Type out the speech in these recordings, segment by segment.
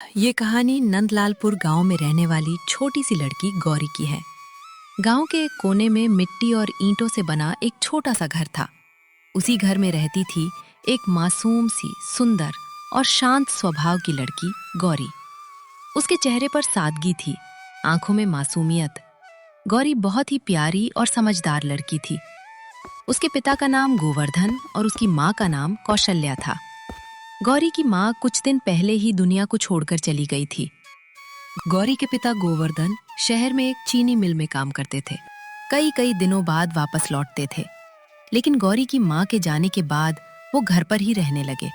ये कहानी नंदलालपुर गांव में रहने वाली छोटी सी लड़की गौरी की है। गांव के एक कोने में मिट्टी और ईंटों से बना एक छोटा सा घर था। उसी घर में रहती थी एक मासूम सी, सुंदर और शांत स्वभाव की लड़की गौरी। उसके चेहरे पर सादगी थी, आंखों में मासूमियत। गौरी बहुत ही प्यारी और समझदार लड़की थी। उसके पिता का नाम गोवर्धन और उसकी माँ का नाम कौशल्या था। गौरी की माँ कुछ दिन पहले ही दुनिया को छोड़कर चली गई थी। गौरी के पिता गोवर्धन शहर में एक चीनी मिल में काम करते थे। कई कई दिनों बाद वापस लौटते थे, लेकिन गौरी की माँ के जाने के बाद वो घर पर ही रहने लगे।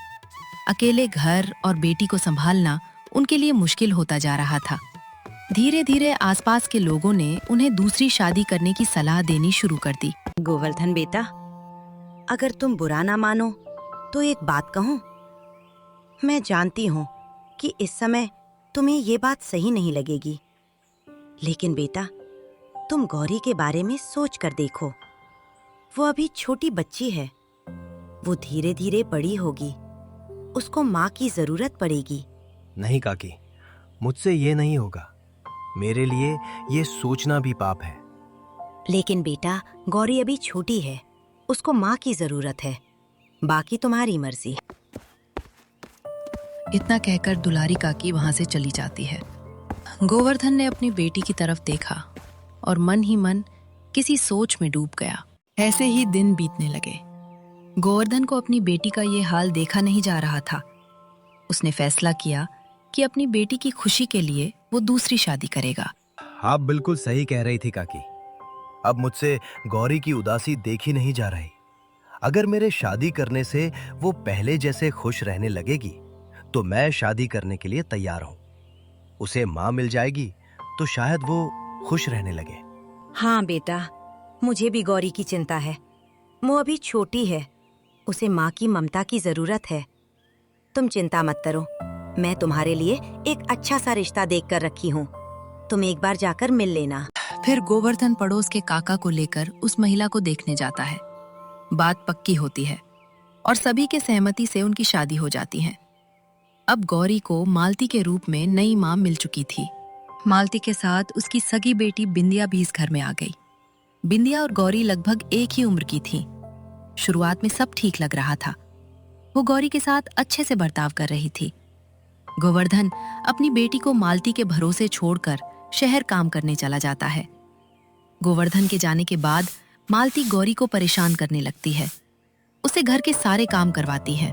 अकेले घर और बेटी को संभालना उनके लिए मुश्किल होता जा रहा था। धीरे धीरे आसपास के लोगों ने उन्हें दूसरी शादी करने की सलाह देनी शुरू कर दी। गोवर्धन बेटा, अगर तुम बुरा ना मानो तो एक बात कहूं। मैं जानती हूँ कि इस समय तुम्हें ये बात सही नहीं लगेगी, लेकिन बेटा तुम गौरी के बारे में सोच कर देखो। वो अभी छोटी बच्ची है, वो धीरे धीरे बड़ी होगी, उसको माँ की जरूरत पड़ेगी। नहीं काकी, मुझसे ये नहीं होगा। मेरे लिए ये सोचना भी पाप है। लेकिन बेटा गौरी अभी छोटी है, उसको माँ की जरूरत है, बाकी तुम्हारी मर्जी। इतना कहकर दुलारी काकी वहां से चली जाती है। गोवर्धन ने अपनी बेटी की तरफ देखा और मन ही मन किसी सोच में डूब गया। ऐसे ही दिन बीतने लगे। गोवर्धन को अपनी बेटी का ये हाल देखा नहीं जा रहा था। उसने फैसला किया कि अपनी बेटी की खुशी के लिए वो दूसरी शादी करेगा। आप बिल्कुल सही कह रही थी काकी। अब मुझसे गौरी की उदासी देखी नहीं जा रही। अगर मेरे शादी करने से वो पहले जैसे खुश रहने लगेगी तो मैं शादी करने के लिए तैयार हूं। उसे माँ मिल जाएगी तो शायद वो खुश रहने लगे। हाँ बेटा, मुझे भी गौरी की चिंता है। वो अभी छोटी है, उसे माँ की ममता की जरूरत है। तुम चिंता मत करो, मैं तुम्हारे लिए एक अच्छा सा रिश्ता देख कर रखी हूँ। तुम एक बार जाकर मिल लेना। फिर गोवर्धन पड़ोस के काका को लेकर उस महिला को देखने जाता है। बात पक्की होती है और सभी के सहमति से उनकी शादी हो जाती है। अब गौरी को मालती के रूप में नई माँ मिल चुकी थी। मालती के साथ उसकी सगी बेटी बिंदिया भी इस घर में आ गई। बिंदिया और गौरी लगभग एक ही उम्र की थी। शुरुआत में सब ठीक लग रहा था। वो गौरी के साथ अच्छे से बर्ताव कर रही थी। गोवर्धन अपनी बेटी को मालती के भरोसे छोड़कर शहर काम करने चला जाता है। गोवर्धन के जाने के बाद मालती गौरी को परेशान करने लगती है। उसे घर के सारे काम करवाती है।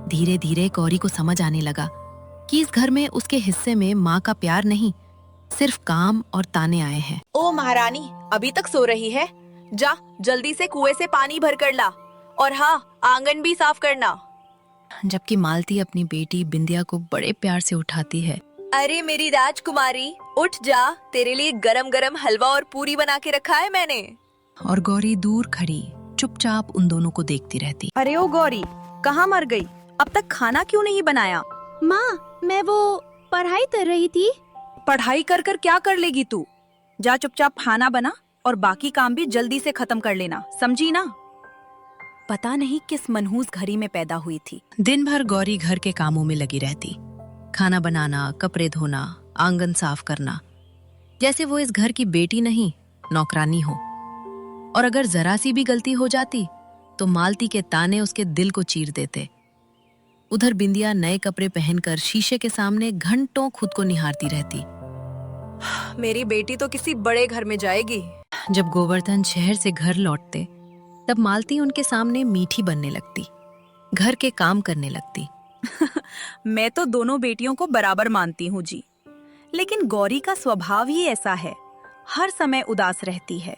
धीरे धीरे गौरी को समझ आने लगा कि इस घर में उसके हिस्से में माँ का प्यार नहीं, सिर्फ काम और ताने आए हैं। ओ महारानी, अभी तक सो रही है? जा जल्दी से कुएं से पानी भर कर ला, और हाँ, आंगन भी साफ करना। जबकि मालती अपनी बेटी बिंदिया को बड़े प्यार से उठाती है। अरे मेरी राजकुमारी, उठ जा, तेरे लिए गरम गरम हलवा और पूरी बना के रखा है मैंने। और गौरी दूर खड़ी चुपचाप उन दोनों को देखती रहती। अरे ओ गौरी, कहाँ मर गई? अब तक खाना क्यों नहीं बनाया? माँ, मैं वो पढ़ाई कर रही थी। पढ़ाई कर कर क्या कर लेगी तू? जा चुपचाप खाना बना और बाकी काम भी जल्दी से खत्म कर लेना, समझी ना? पता नहीं किस मनहूस घड़ी में पैदा हुई थी। दिन भर गौरी घर के कामों में लगी रहती। खाना बनाना, कपड़े धोना, आंगन साफ करना, जैसे वो इस घर की बेटी नहीं, नौकरानी हो। और अगर जरा सी भी गलती हो जाती तो मालती के ताने उसके दिल को चीर देते। उधर बिंदिया नए कपड़े पहनकर शीशे के सामने घंटों खुद को निहारती रहती। मेरी बेटी तो किसी बड़े घर में जाएगी। जब गोवर्धन शहर से घर लौटते तब मालती उनके सामने मीठी बनने लगती, घर के काम करने लगती। मैं तो दोनों बेटियों को बराबर मानती हूँ जी, लेकिन गौरी का स्वभाव ही ऐसा है, हर समय उदास रहती है।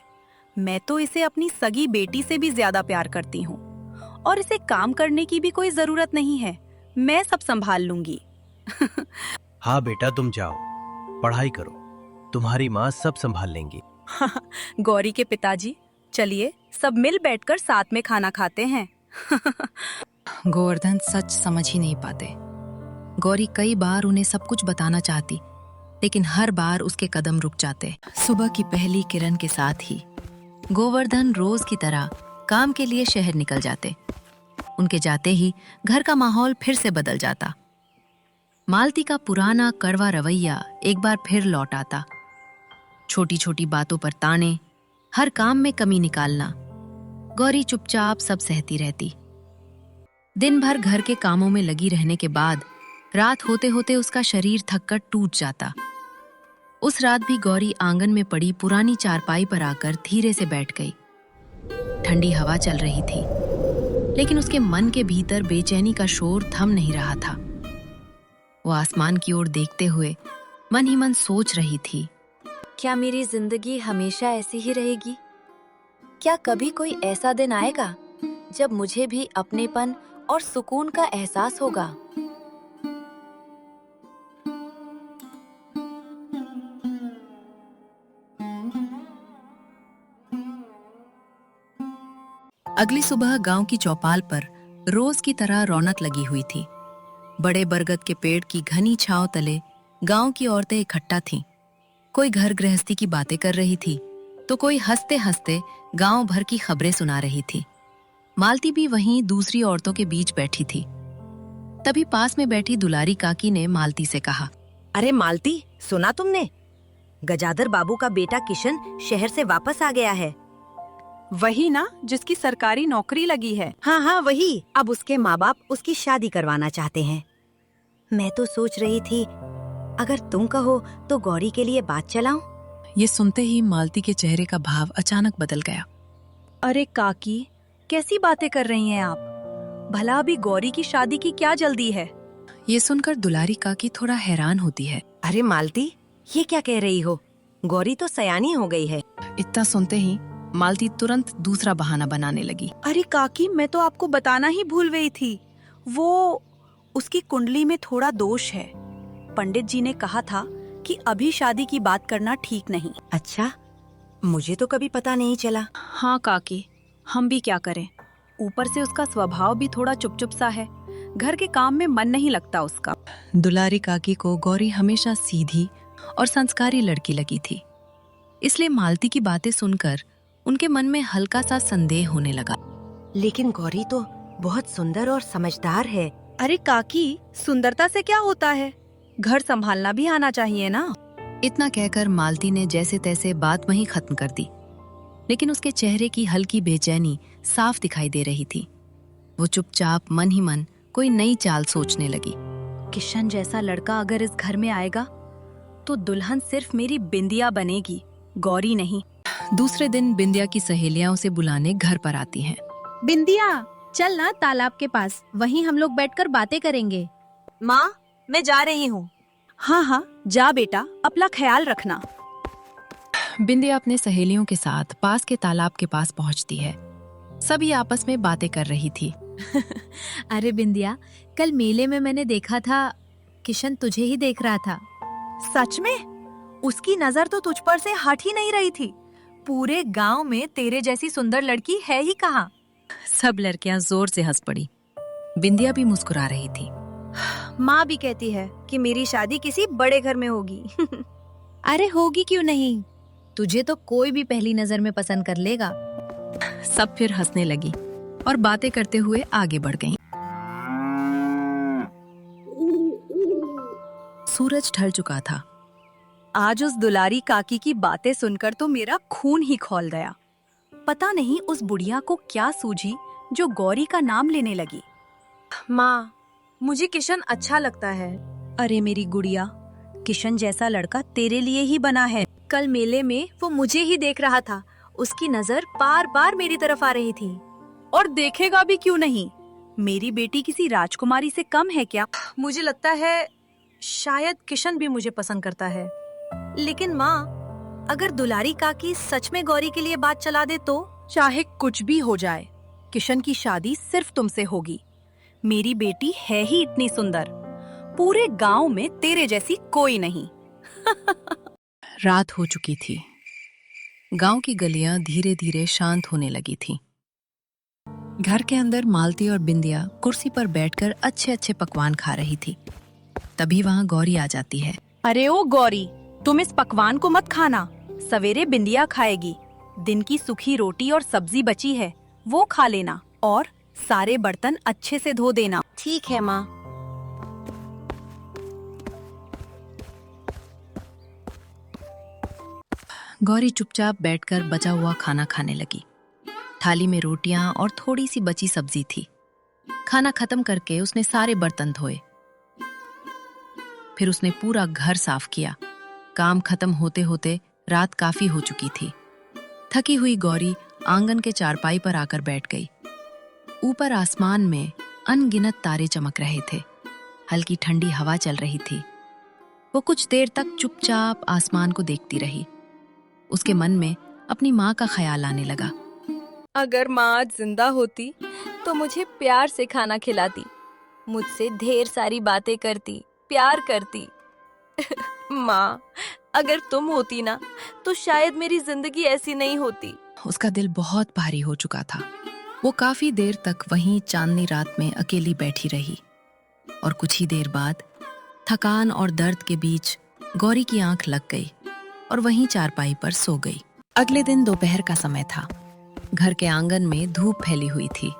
मैं तो इसे अपनी सगी बेटी से भी ज्यादा प्यार करती हूँ, और इसे काम करने की भी कोई जरूरत नहीं है। मैं सब संभाल लूंगी। हाँ बेटा, तुम जाओ, पढ़ाई करो, तुम्हारी माँ सब संभाल लेंगी। गौरी के पिताजी, चलिए सब मिल बैठकर साथ में खाना खाते हैं। गोवर्धन सच समझ ही नहीं पाते। गौरी कई बार उन्हें सब कुछ बताना चाहती, लेकिन हर बार उसके कदम रुक जाते। सुबह की पहली किरण के साथ ही गोवर्धन रोज की तरह काम के लिए शहर निकल जाते। उनके जाते ही घर का माहौल फिर से बदल जाता। मालती का पुराना कड़वा रवैया एक बार फिर लौट आता। छोटी छोटी बातों पर ताने, हर काम में कमी निकालना। गौरी चुपचाप सब सहती रहती। दिन भर घर के कामों में लगी रहने के बाद रात होते होते उसका शरीर थककर टूट जाता। उस रात भी गौरी आंगन में पड़ी पुरानी चारपाई पर आकर धीरे से बैठ गई। ठंडी हवा चल रही थी, लेकिन उसके मन के भीतर बेचैनी का शोर थम नहीं रहा था। वो आसमान की ओर देखते हुए मन ही मन सोच रही थी, क्या मेरी जिंदगी हमेशा ऐसी ही रहेगी? क्या कभी कोई ऐसा दिन आएगा जब मुझे भी अपनेपन और सुकून का एहसास होगा? अगली सुबह गांव की चौपाल पर रोज की तरह रौनक लगी हुई थी। बड़े बरगद के पेड़ की घनी छांव तले गांव की औरतें इकट्ठा थीं। कोई घर गृहस्थी की बातें कर रही थी, तो कोई हंसते हंसते गांव भर की खबरें सुना रही थी। मालती भी वहीं दूसरी औरतों के बीच बैठी थी। तभी पास में बैठी दुलारी काकी ने मालती से कहा, अरे मालती, सुना तुमने? गजादर बाबू का बेटा किशन शहर से वापस आ गया है। वही ना जिसकी सरकारी नौकरी लगी है। हाँ हाँ वही। अब उसके माँ बाप उसकी शादी करवाना चाहते हैं। मैं तो सोच रही थी अगर तुम कहो तो गौरी के लिए बात चलाऊं। ये सुनते ही मालती के चेहरे का भाव अचानक बदल गया। अरे काकी, कैसी बातें कर रही हैं आप? भला अभी गौरी की शादी की क्या जल्दी है? ये सुनकर दुलारी काकी थोड़ा हैरान होती है। अरे मालती, ये क्या कह रही हो? गौरी तो सयानी हो गई है। इतना सुनते ही मालती तुरंत दूसरा बहाना बनाने लगी। अरे काकी, मैं तो आपको बताना ही भूल गई थी। वो उसकी कुंडली में थोड़ा दोष है। पंडित जी ने कहा था कि अभी शादी की बात करना ठीक नहीं। अच्छा, मुझे तो कभी पता नहीं चला। हाँ काकी, हम भी क्या करें। ऊपर से उसका स्वभाव भी थोड़ा चुप सा है। घर के काम में मन नहीं लगता उसका। दुलारी काकी को गौरी हमेशा सीधी और संस्कारी लड़की लगी थी, इसलिए मालती की बातें सुनकर उनके मन में हल्का सा संदेह होने लगा। लेकिन गौरी तो बहुत सुंदर और समझदार है। अरे काकी, सुंदरता से क्या होता है? घर संभालना भी आना चाहिए ना। इतना कहकर मालती ने जैसे तैसे बात वहीं खत्म कर दी, लेकिन उसके चेहरे की हल्की बेचैनी साफ दिखाई दे रही थी। वो चुपचाप मन ही मन कोई नई चाल सोचने लगी। किशन जैसा लड़का अगर इस घर में आएगा तो दुल्हन सिर्फ मेरी बिंदिया बनेगी, गौरी नहीं। दूसरे दिन बिंदिया की सहेलियां उसे बुलाने घर पर आती हैं। बिंदिया, चल ना तालाब के पास, वहीं हम लोग बैठकर बातें करेंगे। माँ, मैं जा रही हूँ। हाँ हाँ, जा बेटा, अपना ख्याल रखना। बिंदिया अपने सहेलियों के साथ पास के तालाब के पास पहुंचती है। सभी आपस में बातें कर रही थी। अरे बिंदिया, कल मेले में मैंने देखा था किशन तुझे ही देख रहा था। सच में? उसकी नजर तो तुझ पर से हट ही नहीं रही थी। पूरे गांव में तेरे जैसी सुंदर लड़की है ही कहाँ। सब लड़कियां जोर से हंस पड़ी। बिंदिया भी मुस्कुरा रही थी। माँ भी कहती है कि मेरी शादी किसी बड़े घर में होगी। अरे होगी क्यों नहीं, तुझे तो कोई भी पहली नजर में पसंद कर लेगा। सब फिर हंसने लगी और बातें करते हुए आगे बढ़ गईं। सूरज ढल चुका था। आज उस दुलारी काकी की बातें सुनकर तो मेरा खून ही खौल गया। पता नहीं उस बुढ़िया को क्या सूझी जो गौरी का नाम लेने लगी। माँ, मुझे किशन अच्छा लगता है। अरे मेरी गुड़िया, किशन जैसा लड़का तेरे लिए ही बना है। कल मेले में वो मुझे ही देख रहा था। उसकी नजर बार बार मेरी तरफ आ रही थी। और देखेगा भी क्यों नहीं? मेरी बेटी किसी राजकुमारी से कम है क्या? मुझे लगता है शायद किशन भी मुझे पसंद करता है। लेकिन माँ, अगर दुलारी काकी सच में गौरी के लिए बात चला दे तो? चाहे कुछ भी हो जाए, किशन की शादी सिर्फ तुमसे होगी। मेरी बेटी है ही इतनी सुंदर, पूरे गांव में तेरे जैसी कोई नहीं। रात हो चुकी थी। गांव की गलियां धीरे धीरे शांत होने लगी थीं। घर के अंदर मालती और बिंदिया कुर्सी पर बैठकर अच्छे अच्छे पकवान खा रही थी। तभी वहां गौरी आ जाती है। अरे ओ गौरी, तुम इस पकवान को मत खाना, सवेरे बिंदिया खाएगी। दिन की सूखी रोटी और सब्जी बची है, वो खा लेना और सारे बर्तन अच्छे से धो देना। ठीक है माँ। गौरी चुपचाप बैठकर बचा हुआ खाना खाने लगी। थाली में रोटियां और थोड़ी सी बची सब्जी थी। खाना खत्म करके उसने सारे बर्तन धोए। फिर उसने पूरा घर साफ किया। काम खत्म होते होते रात काफी हो चुकी थी। थकी हुई गौरी आंगन के चारपाई पर आकर बैठ गई। ऊपर आसमान में अनगिनत तारे चमक रहे थे। हल्की ठंडी हवा चल रही थी। वो कुछ देर तक चुपचाप आसमान को देखती रही। उसके मन में अपनी माँ का ख्याल आने लगा। अगर माँ आज जिंदा होती तो मुझे प्यार से खाना खिलाती, मुझसे ढेर सारी बातें करती, प्यार करती। माँ, अगर तुम होती ना तो शायद मेरी जिंदगी ऐसी नहीं होती। उसका दिल बहुत भारी हो चुका था। वो काफी देर तक वहीं चांदनी रात में अकेली बैठी रही और कुछ ही देर बाद थकान और दर्द के बीच गौरी की आंख लग गई और वहीं चारपाई पर सो गई। अगले दिन दोपहर का समय था। घर के आंगन में धूप फैली हुई थी।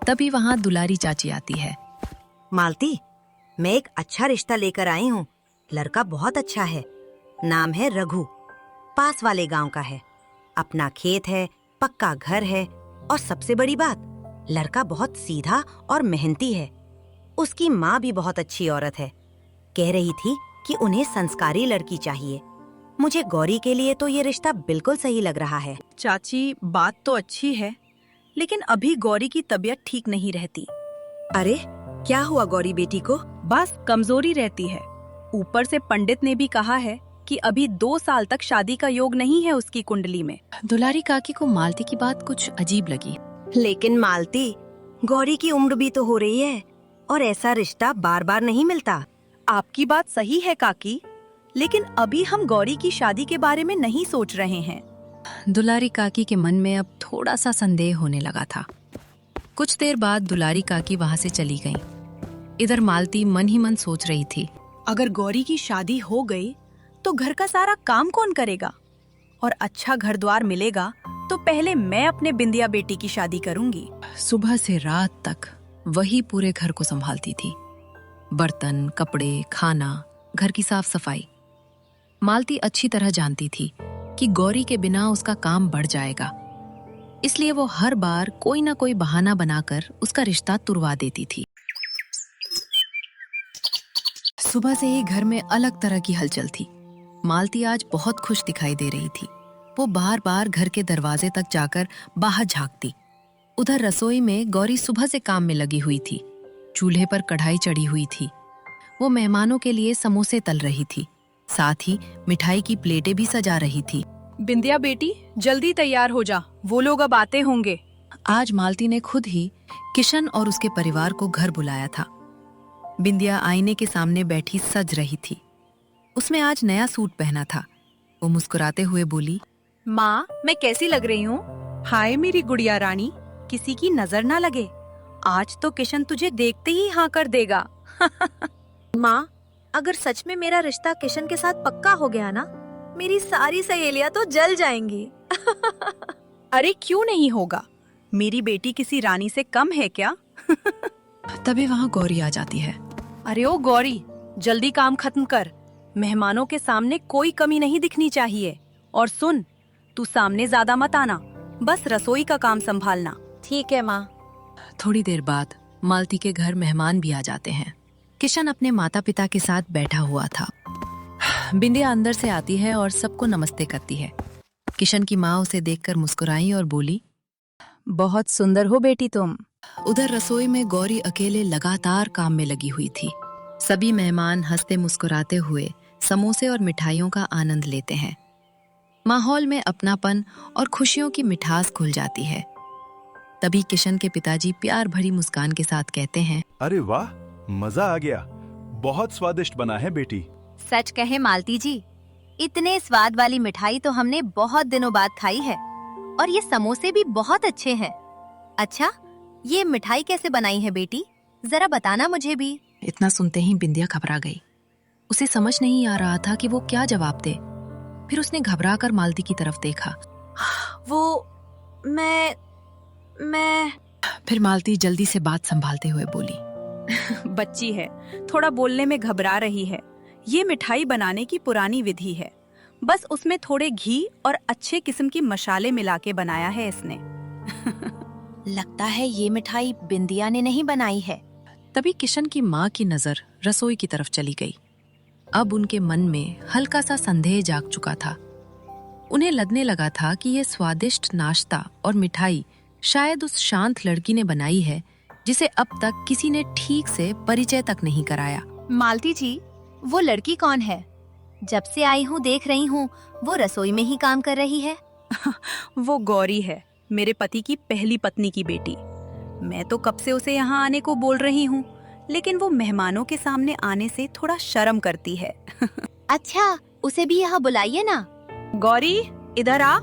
तभी वहां दुलारी चाची आती है। मालती, मैं एक अच्छा रिश्ता लेकर आई हूँ। लड़का बहुत अच्छा है। नाम है रघु। पास वाले गांव का है। अपना खेत है, पक्का घर है और सबसे बड़ी बात, लड़का बहुत सीधा और मेहनती है। उसकी माँ भी बहुत अच्छी औरत है। कह रही थी कि उन्हें संस्कारी लड़की चाहिए। मुझे गौरी के लिए तो ये रिश्ता बिल्कुल सही लग रहा है। चाची, बात तो अच्छी है, लेकिन अभी गौरी की तबीयत ठीक नहीं रहती। अरे, क्या हुआ गौरी बेटी को? बस कमजोरी रहती है। ऊपर से पंडित ने भी कहा है कि अभी 2 साल तक शादी का योग नहीं है उसकी कुंडली में। दुलारी काकी को मालती की बात कुछ अजीब लगी। लेकिन मालती, गौरी की उम्र भी तो हो रही है और ऐसा रिश्ता बार बार नहीं मिलता। आपकी बात सही है काकी, लेकिन अभी हम गौरी की शादी के बारे में नहीं सोच रहे हैं। दुलारी काकी के मन में अब थोड़ा सा संदेह होने लगा था। कुछ देर बाद दुलारी काकी वहां से चली गईं। इधर मालती मन ही मन सोच रही थी, अगर गौरी की शादी हो गई तो घर का सारा काम कौन करेगा? और अच्छा घर द्वार मिलेगा तो पहले मैं अपने बिंदिया बेटी की शादी करूंगी। सुबह से रात तक वही पूरे घर को संभालती थी। बर्तन, कपड़े, खाना, घर की साफ सफाई। मालती अच्छी तरह जानती थी कि गौरी के बिना उसका काम बढ़ जाएगा, इसलिए वो हर बार कोई ना कोई बहाना बनाकर उसका रिश्ता तुड़वा देती थी। सुबह से ही घर में अलग तरह की हलचल थी। मालती आज बहुत खुश दिखाई दे रही थी। वो बार बार घर के दरवाजे तक जाकर बाहर झांकती। उधर रसोई में गौरी सुबह से काम में लगी हुई थी। चूल्हे पर कढ़ाई चढ़ी हुई थी। वो मेहमानों के लिए समोसे तल रही थी, साथ ही मिठाई की प्लेटें भी सजा रही थी। बिंदिया बेटी, जल्दी तैयार हो जा, वो लोग अब आते होंगे। आज मालती ने खुद ही किशन और उसके परिवार को घर बुलाया था। बिंदिया आईने के सामने बैठी सज रही थी। उसने आज नया सूट पहना था। वो मुस्कुराते हुए बोली, माँ, मैं कैसी लग रही हूँ? हाय मेरी गुड़िया रानी, किसी की नजर ना लगे। आज तो किशन तुझे देखते ही हाँ कर देगा। माँ, अगर सच में मेरा रिश्ता किशन के साथ पक्का हो गया ना, मेरी सारी सहेलियां तो जल जाएंगी। अरे क्यों नहीं होगा? मेरी बेटी किसी रानी से कम है क्या? तभी वहां गौरी आ जाती है। अरे ओ गौरी, जल्दी काम खत्म कर। मेहमानों के सामने कोई कमी नहीं दिखनी चाहिए। और सुन, तू सामने ज्यादा मत आना, बस रसोई का काम संभालना। ठीक है माँ। थोड़ी देर बाद मालती के घर मेहमान भी आ जाते हैं। किशन अपने माता पिता के साथ बैठा हुआ था। बिंदिया अंदर से आती है और सबको नमस्ते करती है। किशन की माँ उसे देखकर मुस्कुराई और बोली, बहुत सुंदर हो बेटी तुम। उधर रसोई में गौरी अकेले लगातार काम में लगी हुई थी। सभी मेहमान हंसते मुस्कुराते हुए समोसे और मिठाइयों का आनंद लेते हैं। माहौल में अपनापन और खुशियों की मिठास घुल जाती है। तभी किशन के पिताजी प्यार भरी मुस्कान के साथ कहते हैं, अरे वाह, मजा आ गया। बहुत स्वादिष्ट बना है बेटी। सच कहे मालती जी, इतने स्वाद वाली मिठाई तो हमने बहुत दिनों बाद खाई है। और ये समोसे भी बहुत अच्छे हैं। अच्छा, ये मिठाई कैसे बनाई है बेटी? जरा बताना मुझे भी। इतना सुनते ही बिंदिया घबरा गई। उसे समझ नहीं आ रहा था कि वो क्या जवाब दे। फिर उसने घबरा कर मालती की तरफ देखा। वो मैं फिर मालती जल्दी से बात संभालते हुए बोली, बच्ची है, थोड़ा बोलने में घबरा रही है। ये मिठाई बनाने की पुरानी विधि है। बस उसमें थोड़े घी और अच्छे किस्म की मसाले मिला के बनाया है इसने। लगता है ये मिठाई बिंदिया ने नहीं बनाई है। तभी किशन की माँ की नजर रसोई की तरफ चली गई। अब उनके मन में हल्का सा संदेह जाग चुका था। उन्हें लगने लगा था कि यह स्वादिष्ट नाश्ता और मिठाई शायद उस शांत लड़की ने बनाई है जिसे अब तक किसी ने ठीक से परिचय तक नहीं कराया। मालती जी, वो लड़की कौन है? जब से आई हूँ देख रही हूँ वो रसोई में ही काम कर रही है। वो गौरी है, मेरे पति की पहली पत्नी की बेटी। मैं तो कब से उसे यहाँ आने को बोल रही हूँ, लेकिन वो मेहमानों के सामने आने से थोड़ा शर्म करती है। अच्छा, उसे भी यहाँ बुलाइए ना। गौरी, इधर आ।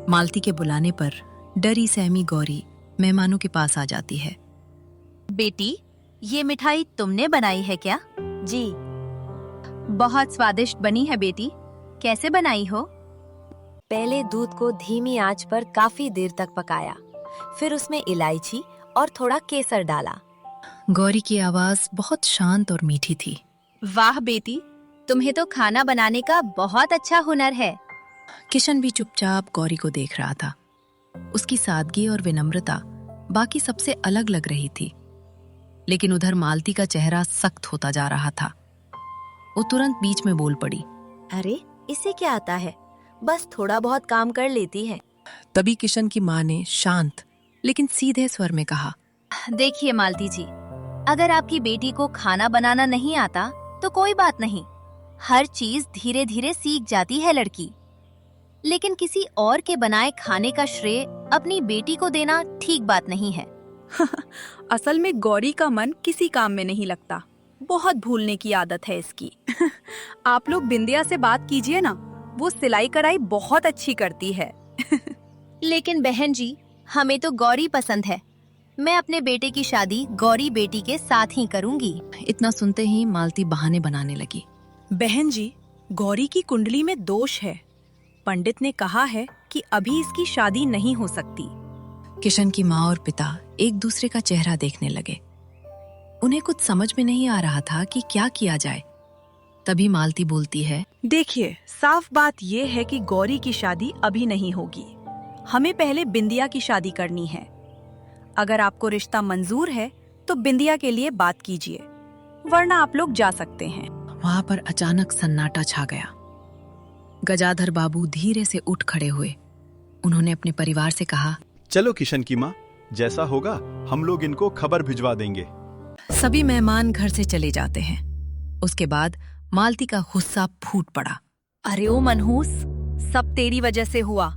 मालती के बुलाने पर डरी सहमी गौरी मेहमानों के पास आ जाती है। बेटी, ये मिठाई तुमने बनाई है क्या? जी, बहुत स्वादिष्ट बनी है बेटी। कैसे बनाई हो? पहले दूध को धीमी आंच पर काफी देर तक पकाया, फिर उसमें इलायची और थोड़ा केसर डाला। गौरी की आवाज बहुत शांत और मीठी थी। वाह बेटी, तुम्हें तो खाना बनाने का बहुत अच्छा हुनर है। किशन भी चुपचाप गौरी को देख रहा था। उसकी सादगी और विनम्रता बाकी सबसे अलग लग रही थी। लेकिन उधर मालती का चेहरा सख्त होता जा रहा था। वो तुरंत बीच में बोल पड़ी। अरे, इसे क्या आता है, बस थोड़ा बहुत काम कर लेती है। तभी किशन की माँ ने शांत लेकिन सीधे स्वर में कहा, देखिए मालती जी, अगर आपकी बेटी को खाना बनाना नहीं आता तो कोई बात नहीं, हर चीज धीरे धीरे सीख जाती है लड़की। लेकिन किसी और के बनाए खाने का श्रेय अपनी बेटी को देना ठीक बात नहीं है। असल में गौरी का मन किसी काम में नहीं लगता, बहुत भूलने की आदत है इसकी। आप लोग बिंदिया से बात कीजिए ना, वो सिलाई कढ़ाई बहुत अच्छी करती है। लेकिन बहन जी, हमें तो गौरी पसंद है। मैं अपने बेटे की शादी गौरी बेटी के साथ ही करूंगी। इतना सुनते ही मालती बहाने बनाने लगी। बहन जी, गौरी की कुंडली में दोष है। पंडित ने कहा है कि अभी इसकी शादी नहीं हो सकती। किशन की माँ और पिता एक दूसरे का चेहरा देखने लगे। उन्हें कुछ समझ में नहीं आ रहा था कि क्या किया जाए। तभी मालती बोलती है, देखिए, साफ बात ये है कि गौरी की शादी अभी नहीं होगी। हमें पहले बिंदिया की शादी करनी है। अगर आपको रिश्ता मंजूर है तो बिंदिया के लिए बात कीजिए, वरना आप लोग जा सकते हैं। वहां पर अचानक सन्नाटा छा गया। गजाधर बाबू धीरे से उठ खड़े हुए। उन्होंने अपने परिवार से कहा, चलो किशन की माँ, जैसा होगा हम लोग इनको खबर भिजवा देंगे। सभी मेहमान घर से चले जाते हैं। उसके बाद मालती का गुस्सा फूट पड़ा। अरे ओ मनहूस, सब तेरी वजह से हुआ।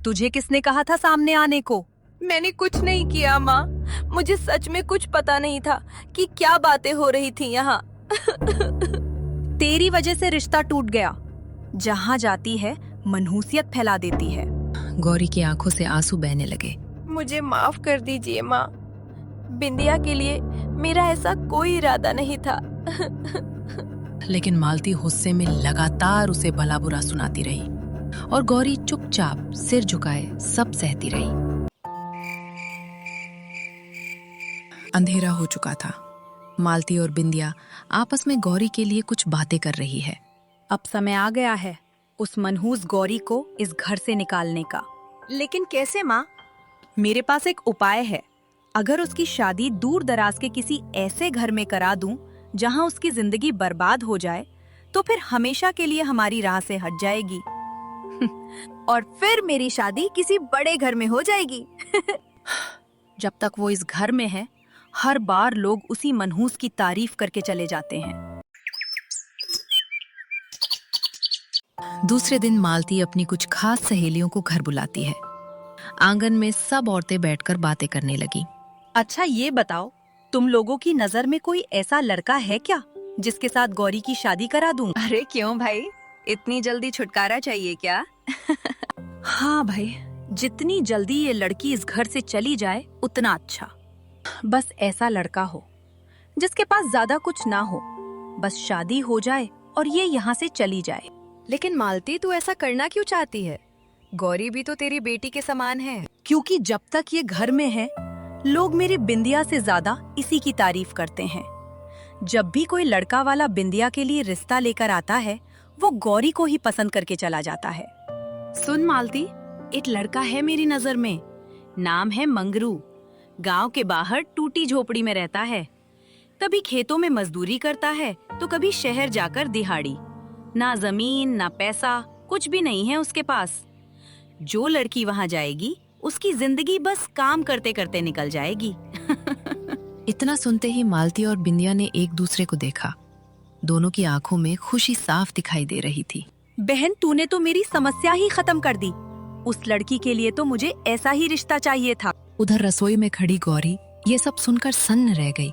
तुझे किसने कहा था सामने आने को? मैंने कुछ नहीं किया माँ, मुझे सच में कुछ पता नहीं था कि क्या बातें हो रही थी यहाँ। तेरी वजह से रिश्ता टूट गया। जहाँ जाती है मनहूसियत फैला देती है। गौरी की आंखों से आंसू बहने लगे। मुझे माफ कर दीजिए माँ, बिंदिया के लिए मेरा ऐसा कोई इरादा नहीं था। लेकिन मालती गुस्से में लगातार उसे भला बुरा सुनाती रही और गौरी चुपचाप सिर झुकाए सब सहती रही। अंधेरा हो चुका था। मालती और बिंदिया आपस में गौरी के लिए कुछ बातें कर रही है। अब समय आ गया है उस मनहूस गौरी को इस घर से निकालने का। लेकिन कैसे माँ? मेरे पास एक उपाय है। अगर उसकी शादी दूर दराज के किसी ऐसे घर में करा दूं जहां उसकी जिंदगी बर्बाद हो जाए, तो फिर हमेशा के लिए हमारी राह से हट जाएगी। और फिर मेरी शादी किसी बड़े घर में हो जाएगी। जब तक वो इस घर में है, हर बार लोग उसी मनहूस की तारीफ करके चले जाते हैं। दूसरे दिन मालती अपनी कुछ खास सहेलियों को घर बुलाती है। आंगन में सब औरतें बैठकर बातें करने लगी। अच्छा ये बताओ, तुम लोगों की नजर में कोई ऐसा लड़का है क्या जिसके साथ गौरी की शादी करा दूं? अरे क्यों भाई, इतनी जल्दी छुटकारा चाहिए क्या? हाँ भाई, जितनी जल्दी ये लड़की इस घर से चली जाए उतना अच्छा। बस ऐसा लड़का हो जिसके पास ज्यादा कुछ ना हो, बस शादी हो जाए और ये यहाँ से चली जाए। लेकिन मालती, तू ऐसा करना क्यों चाहती है? गौरी भी तो तेरी बेटी के समान है। क्योंकि जब तक ये घर में है, लोग मेरी बिंदिया से ज्यादा इसी की तारीफ करते हैं। जब भी कोई लड़का वाला बिंदिया के लिए रिश्ता लेकर आता है, वो गौरी को ही पसंद करके चला जाता है। सुन मालती, एक लड़का है मेरी नजर में, नाम है मंगरू। गांव के बाहर टूटी झोपड़ी में रहता है। कभी खेतों में मजदूरी करता है तो कभी शहर जाकर दिहाड़ी। ना जमीन ना पैसा, कुछ भी नहीं है उसके पास। जो लड़की वहां जाएगी उसकी जिंदगी बस काम करते करते निकल जाएगी। इतना सुनते ही मालती और बिंदिया ने एक दूसरे को देखा। दोनों की आंखों में खुशी साफ दिखाई दे रही थी। बहन, तूने तो मेरी समस्या ही खत्म कर दी। उस लड़की के लिए तो मुझे ऐसा ही रिश्ता चाहिए था। उधर रसोई में खड़ी गौरी ये सब सुनकर सन्न रह गई।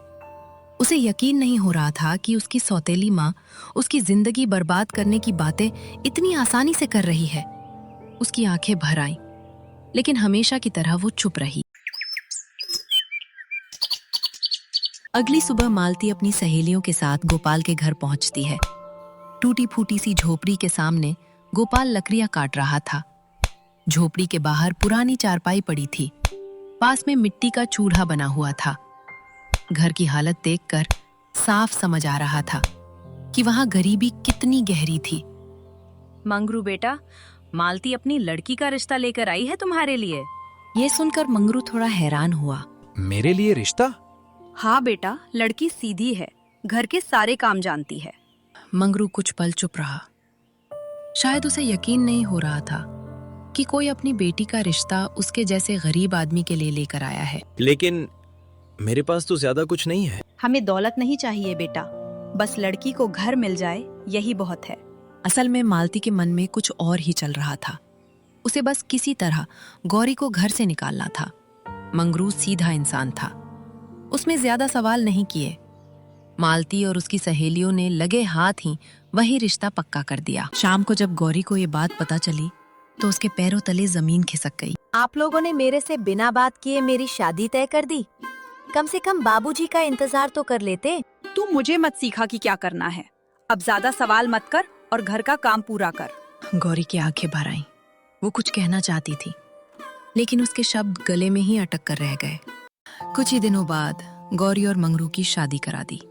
उसे यकीन नहीं हो रहा था कि उसकी सौतेली माँ उसकी जिंदगी बर्बाद करने की बातें इतनी आसानी से कर रही है। उसकी आंखें भर आईं, लेकिन हमेशा की तरह वो चुप रही। अगली सुबह मालती अपनी सहेलियों के साथ गोपाल के घर पहुंचती है। टूटी फूटी सी झोपड़ी के सामने गोपाल लकड़ियां काट रहा था। झोपड़ी के बाहर पुरानी चारपाई पड़ी थी। पास में मिट्टी का चूल्हा बना हुआ था। घर की हालत देखकर साफ समझ आ रहा था कि वहां गरीबी कितनी गहरी थी। मंगरू बेटा, मालती अपनी लड़की का रिश्ता लेकर आई है तुम्हारे लिए। ये सुनकर मंगरू थोड़ा हैरान हुआ। मेरे लिए रिश्ता? हाँ बेटा, लड़की सीधी है, घर के सारे काम जानती है। मंगरू कुछ पल चुप रहा। शायद उसे यकीन नहीं हो रहा था कि कोई अपनी बेटी का रिश्ता उसके जैसे गरीब आदमी के लिए लेकर आया है। लेकिन मेरे पास तो ज्यादा कुछ नहीं है। हमें दौलत नहीं चाहिए बेटा, बस लड़की को घर मिल जाए यही बहुत है। असल में मालती के मन में कुछ और ही चल रहा था। उसे बस किसी तरह गौरी को घर से निकालना था। मंगरू सीधा इंसान था, उसमें ज्यादा सवाल नहीं किए। मालती और उसकी सहेलियों ने लगे हाथ ही वही रिश्ता पक्का कर दिया। शाम को जब गौरी को ये बात पता चली तो उसके पैरों तले जमीन खिसक गई। आप लोगों ने मेरे से बिना बात किए मेरी शादी तय कर दी। कम से कम बाबूजी का इंतजार तो कर लेते। तू मुझे मत सिखा कि क्या करना है। अब ज्यादा सवाल मत कर और घर का काम पूरा कर। गौरी की आंखें भर आईं। वो कुछ कहना चाहती थी, लेकिन उसके शब्द गले में ही अटक कर रह गए। कुछ ही दिनों बाद गौरी और मंगरू की शादी करा दी।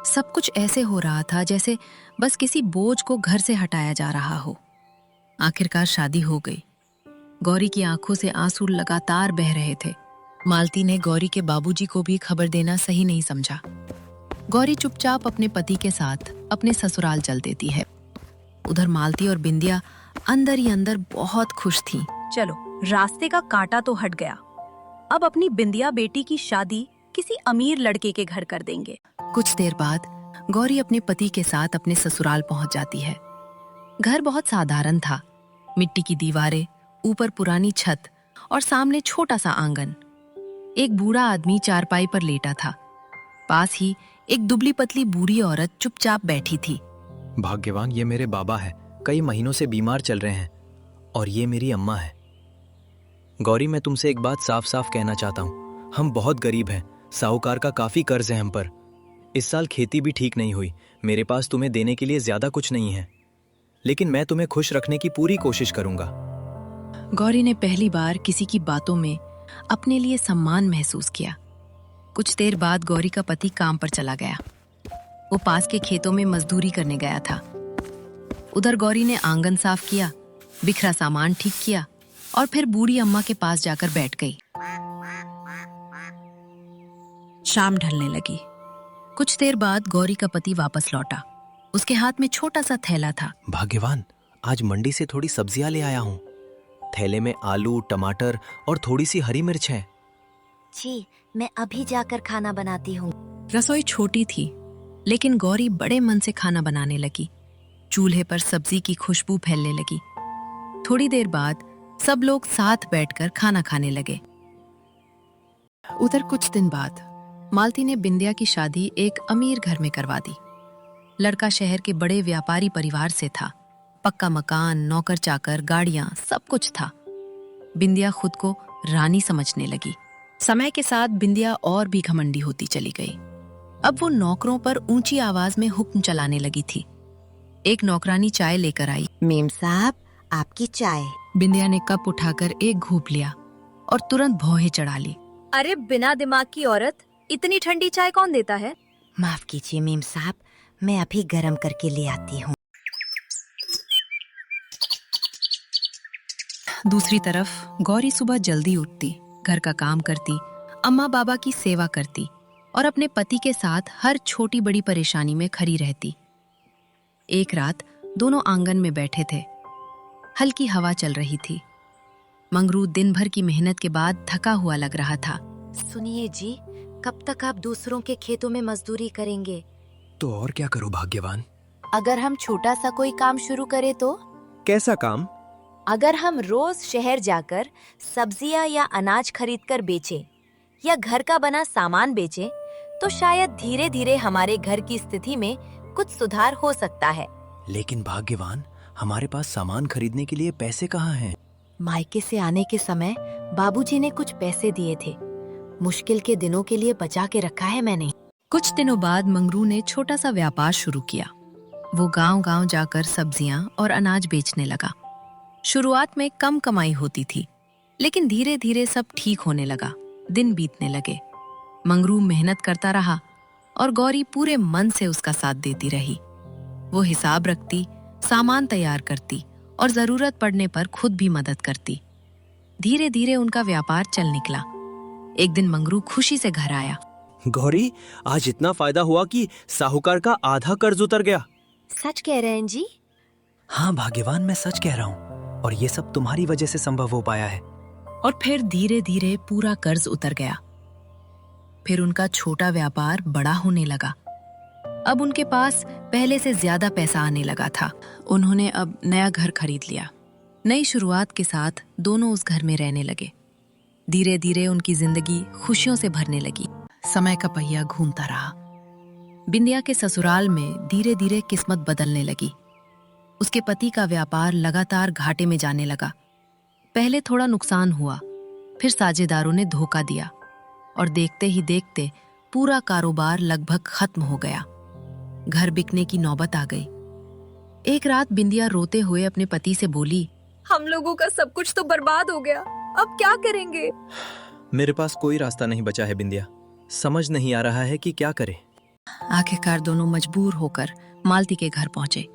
सब कुछ ऐसे हो रहा था जैसे बस किसी बोझ को घर से हटाया जा रहा हो। आखिरकार शादी हो गई। गौरी की आंखों से आंसू लगातार बह रहे थे। मालती ने गौरी के बाबूजी को भी खबर देना सही नहीं समझा। गौरी चुपचाप अपने पति के साथ अपने ससुराल चल देती है। उधर मालती और बिंदिया अंदर ही अंदर बहुत खुश थीं। चलो, रास्ते का कांटा तो हट गया। अब अपनी बिंदिया बेटी की शादी किसी अमीर लड़के के घर कर देंगे। कुछ देर बाद गौरी अपने पति के साथ अपने ससुराल पहुंच जाती है। घर बहुत साधारण था। मिट्टी की दीवारें, ऊपर पुरानी छत और सामने छोटा सा आंगन। एक बूढ़ा आदमी चारपाई पर लेटा था। पास ही एक दुबली पतली बूढ़ी औरत चुपचाप बैठी थी। भाग्यवान, ये मेरे बाबा है, कई महीनों से बीमार चल रहे हैं। और ये मेरी अम्मा है। गौरी, मैं तुमसे एक बात साफ साफ कहना चाहता हूँ। हम बहुत गरीब हैं। साहूकार का काफी कर्ज है हम पर। इस साल खेती भी ठीक नहीं हुई। मेरे पास तुम्हें देने के लिए ज्यादा कुछ नहीं है, लेकिन मैं तुम्हें खुश रखने की पूरी कोशिश करूंगा। गौरी ने पहली बार किसी की बातों में अपने लिए सम्मान महसूस किया। कुछ देर बाद गौरी का पति काम पर चला गया। वो पास के खेतों में मजदूरी करने गया था। उधर गौरी ने आंगन साफ किया, बिखरा सामान ठीक किया और फिर बूढ़ी अम्मा के पास जाकर बैठ गई। शाम ढलने लगी। कुछ देर बाद गौरी का पति वापस लौटा। उसके हाथ में छोटा सा थैला था। भाग्यवान, आज मंडी से थोड़ी सब्जियां ले आया हूँ। थैले में आलू, टमाटर और थोड़ी सी हरी मिर्च है। जी, मैं अभी जाकर खाना बनाती हूँ। रसोई छोटी थी, लेकिन गौरी बड़े मन से खाना बनाने लगी। चूल्हे पर सब्जी की खुशबू फैलने लगी। थोड़ी देर बाद सब लोग साथ बैठकर खाना खाने लगे। उधर कुछ दिन बाद मालती ने बिंदिया की शादी एक अमीर घर में करवा दी। लड़का शहर के बड़े व्यापारी परिवार से था। पक्का मकान, नौकर चाकर, गाड़ियां, सब कुछ था। बिंदिया खुद को रानी समझने लगी। समय के साथ बिंदिया और भी घमंडी होती चली गई। अब वो नौकरों पर ऊंची आवाज में हुक्म चलाने लगी थी। एक नौकरानी चाय लेकर आई। मेम साहब, आपकी चाय। बिंदिया ने कप उठाकर एक घूंप लिया और तुरंत भौहें चढ़ा ली। अरे बिना दिमाग की औरत, इतनी ठंडी चाय कौन देता है? माफ कीजिए मेम साहब, मैं अभी गरम करके ले आती हूँ। दूसरी तरफ गौरी सुबह जल्दी उठती, घर का काम करती, अम्मा बाबा की सेवा करती और अपने पति के साथ हर छोटी बड़ी परेशानी में खड़ी रहती। एक रात दोनों आंगन में बैठे थे। हल्की हवा चल रही थी। मंगरू दिन भर की मेहनत के बाद थका हुआ लग रहा था। सुनिए जी, कब तक आप दूसरों के खेतों में मजदूरी करेंगे? तो और क्या करूं भाग्यवान? अगर हम छोटा सा कोई काम शुरू करें तो? कैसा काम? अगर हम रोज शहर जाकर सब्जियां या अनाज खरीदकर बेचें या घर का बना सामान बेचें, तो शायद धीरे धीरे हमारे घर की स्थिति में कुछ सुधार हो सकता है। लेकिन भाग्यवान, हमारे पास सामान खरीदने के लिए पैसे कहाँ हैं? मायके से आने के समय बाबूजी ने कुछ पैसे दिए थे। मुश्किल के दिनों के लिए बचा के रखा है मैंने। कुछ दिनों बाद मंगरू ने छोटा सा व्यापार शुरू किया। वो गांव-गांव जाकर सब्जियां और अनाज बेचने लगा। शुरुआत में कम कमाई होती थी, लेकिन धीरे धीरे सब ठीक होने लगा। दिन बीतने लगे। मंगरू मेहनत करता रहा और गौरी पूरे मन से उसका साथ देती रही। वो हिसाब रखती, सामान तैयार करती और जरूरत पड़ने पर खुद भी मदद करती। धीरे धीरे उनका व्यापार चल निकला। एक दिन मंगरू खुशी से घर आया। गौरी, आज इतना फायदा हुआ कि साहूकार का आधा कर्ज उतर गया। सच कह रहे हैं जी? हाँ भाग्यवान, मैं सच कह रहा हूँ, और ये सब तुम्हारी वजह से संभव हो पाया है। और फिर धीरे धीरे पूरा कर्ज उतर गया। फिर उनका छोटा व्यापार बड़ा होने लगा। अब उनके पास पहले से ज्यादा पैसा आने लगा था। उन्होंने अब नया घर खरीद लिया। नई शुरुआत के साथ दोनों उस घर में रहने लगे। धीरे धीरे उनकी जिंदगी खुशियों से भरने लगी। समय का पहिया घूमता रहा। बिंदिया के ससुराल में धीरे धीरे किस्मत बदलने लगी। उसके पति का व्यापार लगातार घाटे में जाने लगा। पहले थोड़ा नुकसान हुआ, फिर साझेदारों ने धोखा दिया और देखते ही देखते पूरा कारोबार लगभग खत्म हो गया। घर बिकने की नौबत आ गई। एक रात बिंदिया रोते हुए अपने पति से बोली, हम लोगों का सब कुछ तो बर्बाद हो गया, अब क्या करेंगे? मेरे पास कोई रास्ता नहीं बचा है बिंदिया। समझ नहीं आ रहा है कि क्या करें। आखिरकार दोनों मजबूर होकर मालती के घर पहुंचे।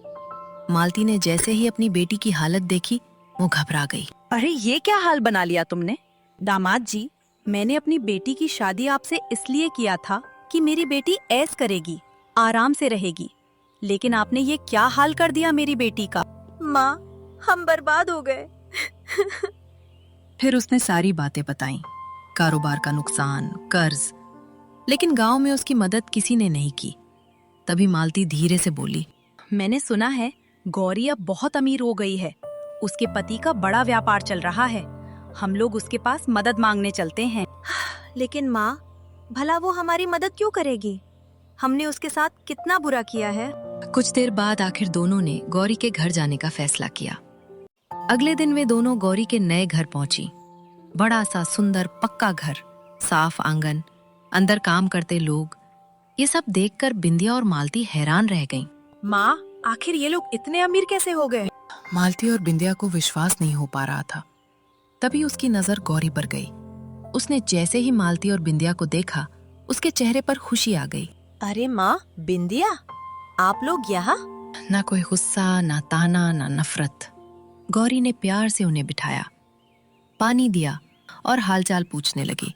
मालती ने जैसे ही अपनी बेटी की हालत देखी, वो घबरा गई। अरे ये क्या हाल बना लिया तुमने? दामाद जी, मैंने अपनी बेटी की शादी आपसे इसलिए किया था कि मेरी बेटी ऐश करेगी, आराम से रहेगी, लेकिन आपने ये क्या हाल कर दिया मेरी बेटी का। माँ, हम बर्बाद हो गए। फिर उसने सारी बातें बताईं, कारोबार का नुकसान, कर्ज, लेकिन गांव में उसकी मदद किसी ने नहीं की। तभी मालती धीरे से बोली, मैंने सुना है गौरी अब बहुत अमीर हो गई है। उसके पति का बड़ा व्यापार चल रहा है। हम लोग उसके पास मदद मांगने चलते हैं। लेकिन माँ, भला वो हमारी मदद क्यों करेगी? हमने उसके साथ कितना बुरा किया है। कुछ देर बाद आखिर दोनों ने गौरी के घर जाने का फैसला किया। अगले दिन वे दोनों गौरी के नए घर पहुंची। बड़ा सा सुंदर पक्का घर, साफ आंगन, अंदर काम करते लोग। ये सब देखकर बिंदिया और मालती हैरान रह गईं। माँ, आखिर ये लोग इतने अमीर कैसे हो गए? मालती और बिंदिया को विश्वास नहीं हो पा रहा था। तभी उसकी नजर गौरी पर गई। उसने जैसे ही मालती और बिंदिया को देखा, उसके चेहरे पर खुशी आ गई। अरे माँ, बिंदिया, आप लोग यहाँ? ना कोई गुस्सा, ना ताना, ना नफरत। गौरी ने प्यार से उन्हें बिठाया, पानी दिया और हालचाल पूछने लगी।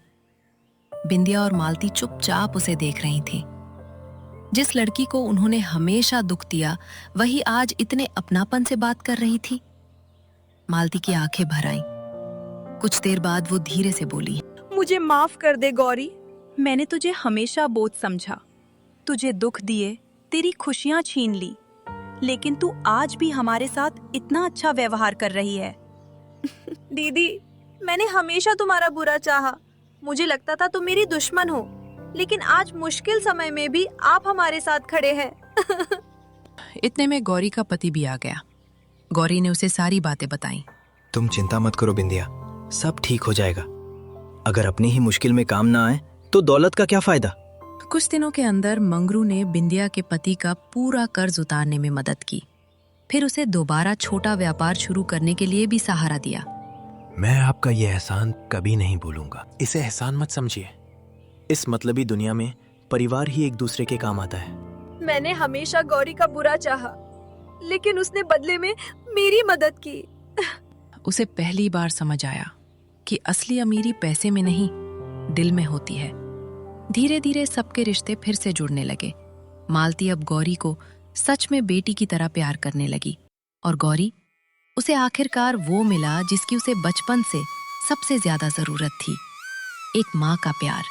बिंदिया और मालती चुपचाप उसे देख रही थी। जिस लड़की को उन्होंने हमेशा दुख दिया, वही आज इतने अपनापन से बात कर रही थी। मालती की आंखें भर आईं। कुछ देर बाद वो धीरे से बोली, मुझे माफ कर दे गौरी। मैंने तुझे हमेशा बोझ समझा, तुझे दुख दिए, तेरी खुशियां छीन ली, लेकिन तू आज भी हमारे साथ इतना अच्छा व्यवहार कर रही है। दीदी, मैंने हमेशा तुम्हारा बुरा चाहा। मुझे लगता था तुम मेरी दुश्मन हो, लेकिन आज मुश्किल समय में भी आप हमारे साथ खड़े हैं। इतने में गौरी का पति भी आ गया। गौरी ने उसे सारी बातें बताईं। तुम चिंता मत करो बिंदिया, सब ठीक हो जाएगा। अगर अपनी ही मुश्किल में काम ना आए तो दौलत का क्या फायदा। कुछ दिनों के अंदर मंगरू ने बिंदिया के पति का पूरा कर्ज उतारने में मदद की। फिर उसे दोबारा छोटा व्यापार शुरू करने के लिए भी सहारा दिया। मैं आपका ये एहसान कभी नहीं भूलूंगा। इसे एहसान मत समझिए। इस मतलबी दुनिया में परिवार ही एक दूसरे के काम आता है। मैंने हमेशा गौरी का बुरा चाहा, लेकिन उसने बदले में मेरी मदद की। उसे पहली बार समझ आया कि असली अमीरी पैसे में नहीं, दिल में होती है। धीरे धीरे सबके रिश्ते फिर से जुड़ने लगे। मालती अब गौरी को सच में बेटी की तरह प्यार करने लगी और गौरी, उसे आखिरकार वो मिला जिसकी उसे बचपन से सबसे ज्यादा जरूरत थी, एक माँ का प्यार।